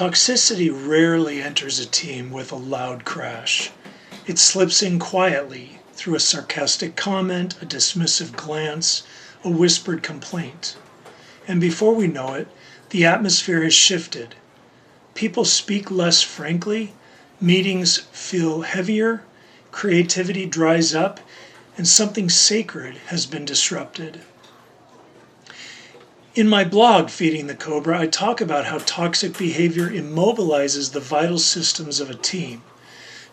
Toxicity rarely enters a team with a loud crash. It slips in quietly through a sarcastic comment, a dismissive glance, a whispered complaint. And before we know it, the atmosphere has shifted. People speak less frankly, meetings feel heavier, creativity dries up, and something sacred has been disrupted. In my blog, Feeding the Cobra, I talk about how toxic behavior immobilizes the vital systems of a team.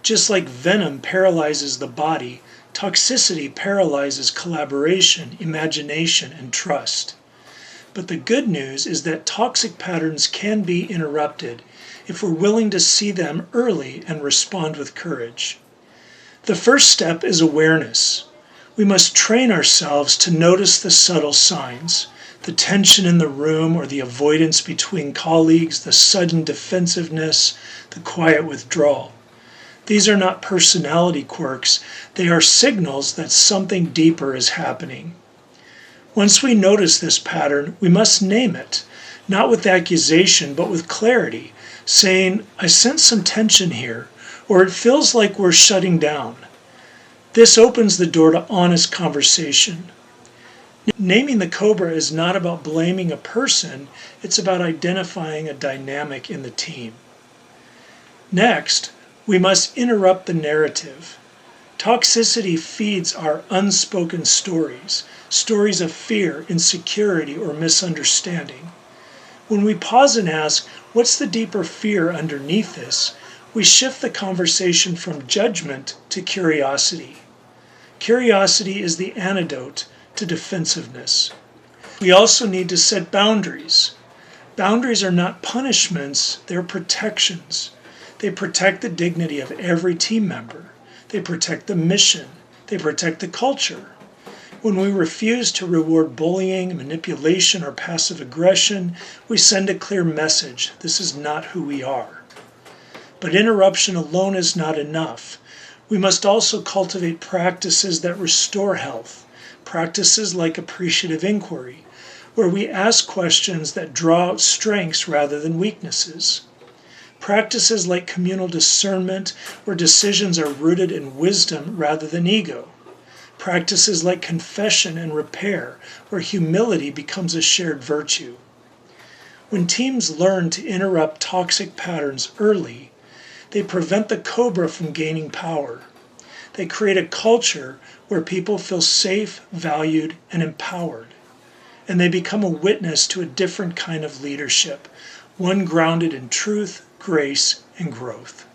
Just like venom paralyzes the body, toxicity paralyzes collaboration, imagination, and trust. But the good news is that toxic patterns can be interrupted if we're willing to see them early and respond with courage. The first step is awareness. We must train ourselves to notice the subtle signs. The tension in the room or the avoidance between colleagues, the sudden defensiveness, the quiet withdrawal. These are not personality quirks, they are signals that something deeper is happening. Once we notice this pattern, we must name it, not with accusation but with clarity, saying, I sense some tension here, or it feels like we're shutting down. This opens the door to honest conversation. Naming the cobra is not about blaming a person, it's about identifying a dynamic in the team. Next, we must interrupt the narrative. Toxicity feeds our unspoken stories, stories of fear, insecurity, or misunderstanding. When we pause and ask, what's the deeper fear underneath this, we shift the conversation from judgment to curiosity. Curiosity is the antidote to defensiveness. We also need to set boundaries. Boundaries are not punishments, they're protections. They protect the dignity of every team member. They protect the mission. They protect the culture. When we refuse to reward bullying, manipulation, or passive aggression, we send a clear message. This is not who we are. But interruption alone is not enough. We must also cultivate practices that restore health. Practices like appreciative inquiry, where we ask questions that draw out strengths rather than weaknesses. Practices like communal discernment, where decisions are rooted in wisdom rather than ego. Practices like confession and repair, where humility becomes a shared virtue. When teams learn to interrupt toxic patterns early, they prevent the cobra from gaining power. They create a culture where people feel safe, valued, and empowered. And they become a witness to a different kind of leadership, one grounded in truth, grace, and growth.